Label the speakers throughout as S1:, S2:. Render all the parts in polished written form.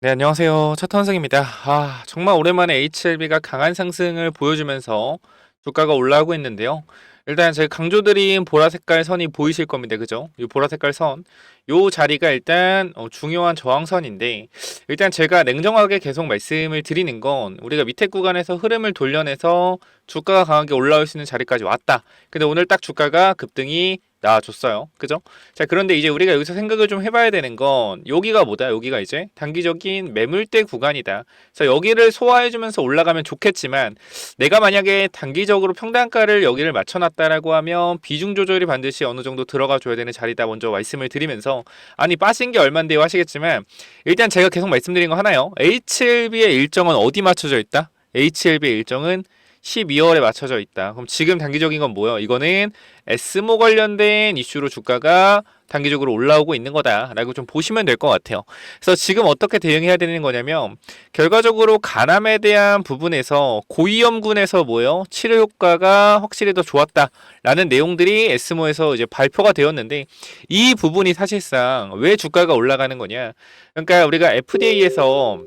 S1: 네, 안녕하세요. 차탄승입니다. 정말 오랜만에 HLB가 강한 상승을 보여주면서 주가가 올라오고 있는데요. 일단 제가 강조드린 보라 색깔 선이 보이실 겁니다. 그죠? 이 보라 색깔 선. 요 자리가 일단 중요한 저항선인데, 일단 제가 냉정하게 계속 말씀을 드리는 건 우리가 밑에 구간에서 흐름을 돌려내서 주가가 강하게 올라올 수 있는 자리까지 왔다. 근데 오늘 딱 주가가 급등이 나와줬어요. 그죠? 자, 그런데 이제 우리가 여기서 생각을 좀 해봐야 되는 건 여기가 뭐다? 여기가 이제 단기적인 매물대 구간이다. 그래서 여기를 소화해주면서 올라가면 좋겠지만 내가 만약에 단기적으로 평단가를 여기를 맞춰놨다라고 하면 비중 조절이 반드시 어느 정도 들어가 줘야 되는 자리다. 먼저 말씀을 드리면서 아니 빠진 게 얼만데요 하시겠지만 일단 제가 계속 말씀드린 거 하나요. HLB의 일정은 어디 맞춰져 있다? HLB의 일정은 12월에 맞춰져 있다. 그럼 지금 단기적인 건 뭐예요? 이거는 에스모 관련된 이슈로 주가가 단기적으로 올라오고 있는 거다라고 좀 보시면 될 것 같아요. 그래서 지금 어떻게 대응해야 되는 거냐면 결과적으로 간암에 대한 부분에서 고위험군에서 뭐예요? 치료 효과가 확실히 더 좋았다라는 내용들이 에스모에서 이제 발표가 되었는데 이 부분이 사실상 왜 주가가 올라가는 거냐? 그러니까 우리가 FDA에서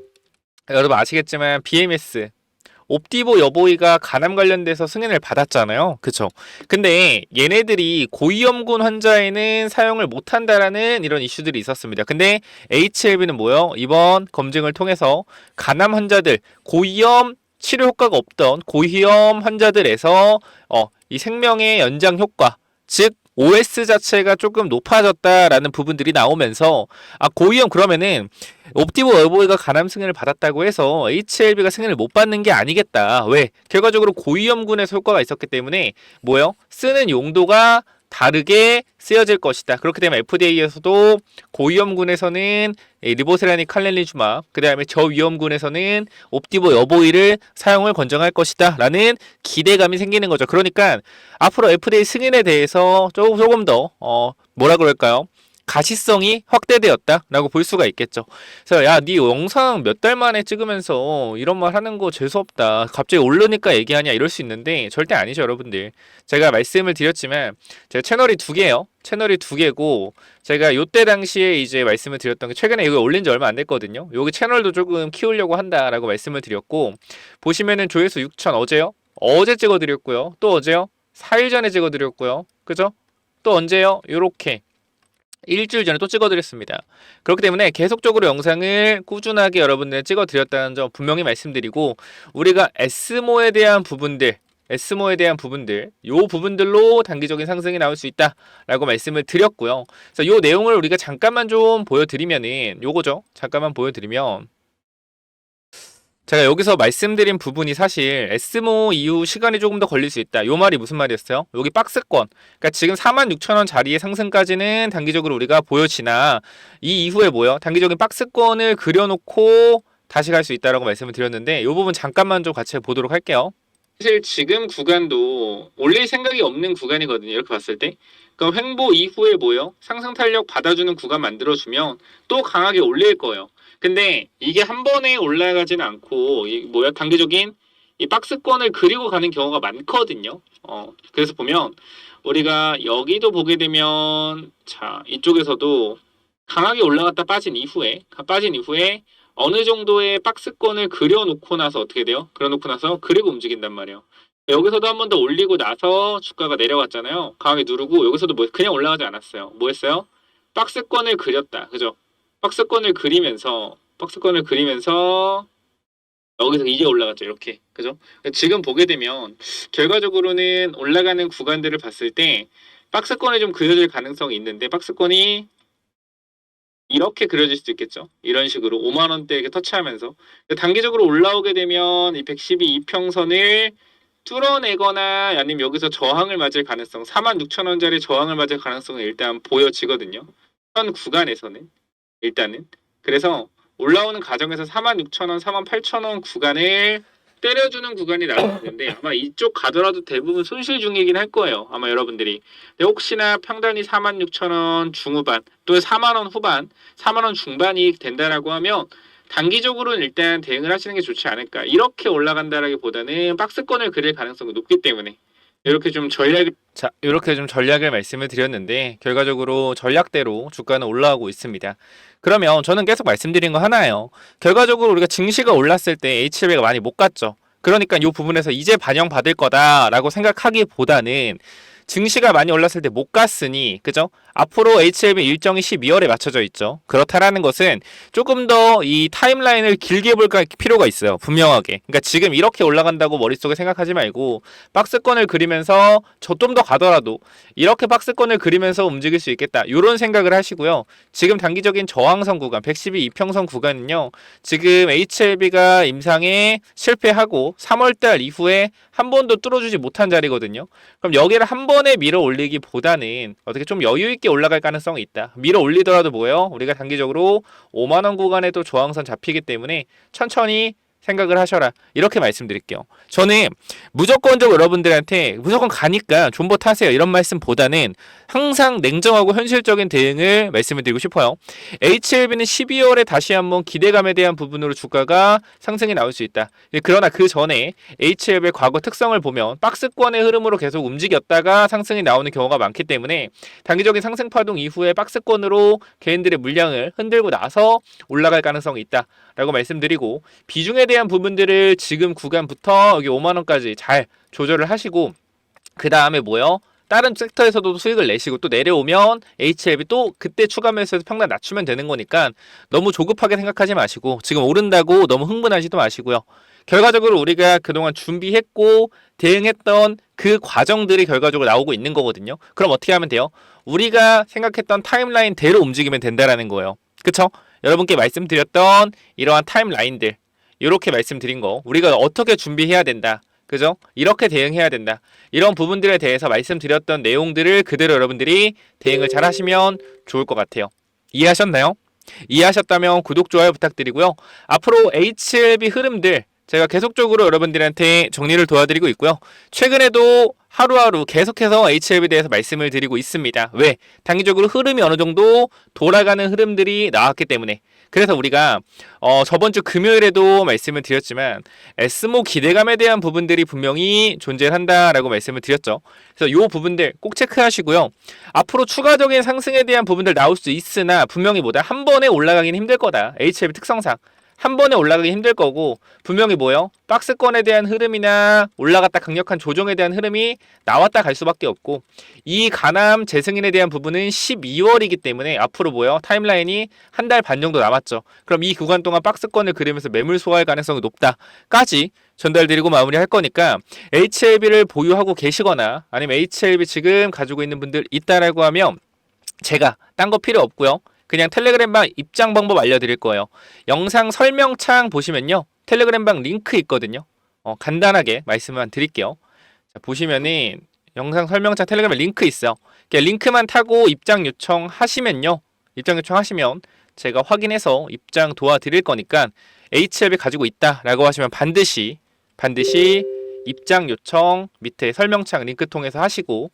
S1: 여러분 아시겠지만 BMS 옵디보 여보이가 간암 관련돼서 승인을 받았잖아요. 그쵸? 근데 얘네들이 고위험군 환자에는 사용을 못한다라는 이런 이슈들이 있었습니다. 근데 HLB는 뭐요? 이번 검증을 통해서 간암 환자들, 고위험 치료 효과가 없던 고위험 환자들에서 이 생명의 연장 효과, 즉 OS 자체가 조금 높아졌다라는 부분들이 나오면서 고위험 그러면은 옵티보 얼보이가 간암 승인을 받았다고 해서 HLB가 승인을 못 받는 게 아니겠다. 왜? 결과적으로 고위험군에서 효과가 있었기 때문에 뭐요? 쓰는 용도가 다르게 쓰여질 것이다. 그렇게 되면 FDA에서도 고위험군에서는 리보세라닉 칼렐리주막, 그 다음에 저위험군에서는 옵티보 여보이를 사용을 권장할 것이다 라는 기대감이 생기는 거죠. 그러니까 앞으로 FDA 승인에 대해서 조금 더 뭐라 그럴까요? 가시성이 확대되었다라고 볼 수가 있겠죠. 그래서 야, 네 영상 몇 달 만에 찍으면서 이런 말 하는 거 재수없다. 갑자기 오르니까 얘기하냐 이럴 수 있는데 절대 아니죠, 여러분들. 제가 말씀을 드렸지만 제 채널이 두 개예요. 채널이 두 개고 제가 요때 당시에 이제 말씀을 드렸던 게 최근에 이거 올린 지 얼마 안 됐거든요. 여기 채널도 조금 키우려고 한다라고 말씀을 드렸고 보시면은 조회수 6천 어제요? 어제 찍어드렸고요. 또 어제요? 4일 전에 찍어드렸고요. 그죠? 또 언제요? 요렇게 일주일 전에 또 찍어드렸습니다. 그렇기 때문에 계속적으로 영상을 꾸준하게 여러분들 찍어드렸다는 점 분명히 말씀드리고 우리가 에스모에 대한 부분들, 요 부분들로 단기적인 상승이 나올 수 있다라고 말씀을 드렸고요. 그래서 요 내용을 우리가 잠깐만 좀 보여드리면은 요거죠. 잠깐만 보여드리면 제가 여기서 말씀드린 부분이 사실 에스모 이후 시간이 조금 더 걸릴 수 있다. 요 말이 무슨 말이었어요? 여기 박스권. 그러니까 지금 46,000원 자리의 상승까지는 단기적으로 우리가 보여지나 이 이후에 뭐요? 단기적인 박스권을 그려놓고 다시 갈 수 있다라고 말씀을 드렸는데 이 부분 잠깐만 좀 같이 보도록 할게요. 사실 지금 구간도 올릴 생각이 없는 구간이거든요. 이렇게 봤을 때. 그럼 횡보 이후에 뭐요? 상승 탄력 받아주는 구간 만들어주면 또 강하게 올릴 거예요. 근데 이게 한 번에 올라가지는 않고 단기적인 이 박스권을 그리고 가는 경우가 많거든요. 그래서 보면 우리가 여기도 보게 되면 자 이쪽에서도 강하게 올라갔다 빠진 이후에 어느 정도의 박스권을 그려놓고 나서 어떻게 돼요? 그려놓고 나서 그리고 움직인단 말이에요. 여기서도 한 번 더 올리고 나서 주가가 내려갔잖아요. 강하게 누르고 여기서도 그냥 올라가지 않았어요. 뭐 했어요? 박스권을 그렸다. 그죠? 박스권을 그리면서 여기서 이제 올라갔죠. 이렇게. 그죠? 지금 보게 되면 결과적으로는 올라가는 구간들을 봤을 때 박스권이 좀 그려질 가능성이 있는데 박스권이 이렇게 그려질 수도 있겠죠. 이런 식으로 5만 원대 이렇게 터치하면서 단기적으로 올라오게 되면 이 112 이평선을 뚫어내거나 아니면 여기서 저항을 맞을 가능성 46,000원짜리 저항을 맞을 가능성은 일단 보여지거든요. 현 구간에서는 일단은 그래서 올라오는 과정에서 46,000원, 48,000원 구간을 때려주는 구간이 나오는데 아마 이쪽 가더라도 대부분 손실 중이긴 할 거예요. 아마 여러분들이. 근데 혹시나 평단이 46,000원 중후반 또는 4만원 후반, 4만원 중반이 된다라고 하면 단기적으로는 일단 대응을 하시는 게 좋지 않을까. 이렇게 올라간다라기보다는 박스권을 그릴 가능성이 높기 때문에 이렇게 좀 전략을 말씀을 드렸는데 결과적으로 전략대로 주가는 올라가고 있습니다. 그러면 저는 계속 말씀드린 거 하나예요. 결과적으로 우리가 증시가 올랐을 때 HLB가 많이 못 갔죠. 그러니까 이 부분에서 이제 반영받을 거다라고 생각하기보다는 증시가 많이 올랐을 때 못 갔으니, 그죠? 앞으로 HLB 일정이 12월에 맞춰져 있죠. 그렇다라는 것은 조금 더 이 타임라인을 길게 볼 필요가 있어요. 분명하게. 그러니까 지금 이렇게 올라간다고 머릿속에 생각하지 말고 박스권을 그리면서 저 좀 더 가더라도 이렇게 박스권을 그리면서 움직일 수 있겠다. 이런 생각을 하시고요. 지금 단기적인 저항선 구간, 112 이평선 구간은요. 지금 HLB가 임상에 실패하고 3월달 이후에 한 번도 뚫어주지 못한 자리거든요. 그럼 여기를 한 번에 밀어 올리기보다는 어떻게 좀 여유 있게 올라갈 가능성이 있다. 밀어 올리더라도 뭐예요? 우리가 단기적으로 5만 원 구간에도 저항선 잡히기 때문에 천천히 생각을 하셔라. 이렇게 말씀드릴게요. 저는 무조건적으로 여러분들한테 무조건 가니까 존버 타세요. 이런 말씀보다는 항상 냉정하고 현실적인 대응을 말씀을 드리고 싶어요. HLB는 12월에 다시 한번 기대감에 대한 부분으로 주가가 상승이 나올 수 있다. 그러나 그 전에 HLB의 과거 특성을 보면 박스권의 흐름으로 계속 움직였다가 상승이 나오는 경우가 많기 때문에 단기적인 상승 파동 이후에 박스권으로 개인들의 물량을 흔들고 나서 올라갈 가능성이 있다. 라고 말씀드리고 비중에 대한 부분들을 지금 구간부터 여기 5만원까지 잘 조절을 하시고 그 다음에 뭐요? 다른 섹터에서도 수익을 내시고 또 내려오면 HLB 또 그때 추가 매수해서 평단 낮추면 되는 거니까 너무 조급하게 생각하지 마시고 지금 오른다고 너무 흥분하지도 마시고요. 결과적으로 우리가 그동안 준비했고 대응했던 그 과정들이 결과적으로 나오고 있는 거거든요. 그럼 어떻게 하면 돼요? 우리가 생각했던 타임라인대로 움직이면 된다라는 거예요. 그쵸? 여러분께 말씀드렸던 이러한 타임라인들 이렇게 말씀드린 거 우리가 어떻게 준비해야 된다. 그죠? 이렇게 대응해야 된다. 이런 부분들에 대해서 말씀드렸던 내용들을 그대로 여러분들이 대응을 잘 하시면 좋을 것 같아요. 이해하셨나요? 이해하셨다면 구독, 좋아요 부탁드리고요. 앞으로 HLB 흐름들 제가 계속적으로 여러분들한테 정리를 도와드리고 있고요. 최근에도 하루하루 계속해서 HLB에 대해서 말씀을 드리고 있습니다. 왜? 단기적으로 흐름이 어느 정도 돌아가는 흐름들이 나왔기 때문에. 그래서 우리가 저번 주 금요일에도 말씀을 드렸지만 S모 기대감에 대한 부분들이 분명히 존재한다라고 말씀을 드렸죠. 그래서 이 부분들 꼭 체크하시고요. 앞으로 추가적인 상승에 대한 부분들 나올 수 있으나 분명히 뭐다? 한 번에 올라가기는 힘들 거다. HLB 특성상. 한 번에 올라가기 힘들 거고 분명히 뭐요? 박스권에 대한 흐름이나 올라갔다 강력한 조정에 대한 흐름이 나왔다 갈 수밖에 없고 이 가남 재승인에 대한 부분은 12월이기 때문에 앞으로 뭐요? 타임라인이 한 달 반 정도 남았죠. 그럼 이 구간 동안 박스권을 그리면서 매물 소화할 가능성이 높다까지 전달드리고 마무리할 거니까 HLB를 보유하고 계시거나 아니면 HLB 지금 가지고 있는 분들 있다라고 하면 제가 딴 거 필요 없고요. 그냥 텔레그램방 입장 방법 알려드릴 거예요. 영상 설명창 보시면요. 텔레그램방 링크 있거든요. 간단하게 말씀만 드릴게요. 자, 보시면은 영상 설명창 텔레그램 링크 있어요. 링크만 타고 입장 요청하시면요. 입장 요청하시면 제가 확인해서 입장 도와드릴 거니까 HLB 가지고 있다라고 하시면 반드시 입장 요청 밑에 설명창 링크 통해서 하시고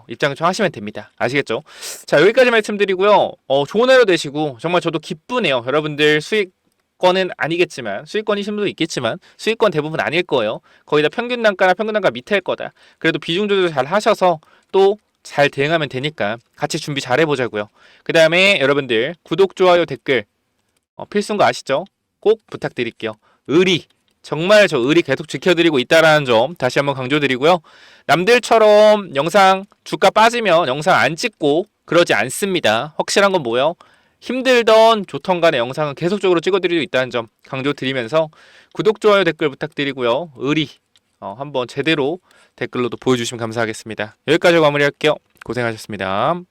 S1: 입장 요청하시면 됩니다. 아시겠죠? 자, 여기까지 말씀드리고요. 좋은 하루 되시고 정말 저도 기쁘네요. 여러분들 수익권은 아니겠지만 수익권이신 분도 있겠지만 수익권 대부분 아닐 거예요. 거의 다 평균 단가나 평균 단가 밑에일 거다. 그래도 비중 조절 잘 하셔서 또 잘 대응하면 되니까 같이 준비 잘 해보자고요. 그 다음에 여러분들 구독, 좋아요, 댓글 필수인 거 아시죠? 꼭 부탁드릴게요. 의리 정말 저 의리 계속 지켜드리고 있다라는 점 다시 한번 강조드리고요. 남들처럼 영상 주가 빠지면 영상 안 찍고 그러지 않습니다. 확실한 건 뭐예요? 힘들던 좋던 간에 영상은 계속적으로 찍어드리고 있다는 점 강조드리면서 구독, 좋아요, 댓글 부탁드리고요. 의리 한번 제대로 댓글로도 보여주시면 감사하겠습니다. 여기까지 마무리할게요. 고생하셨습니다.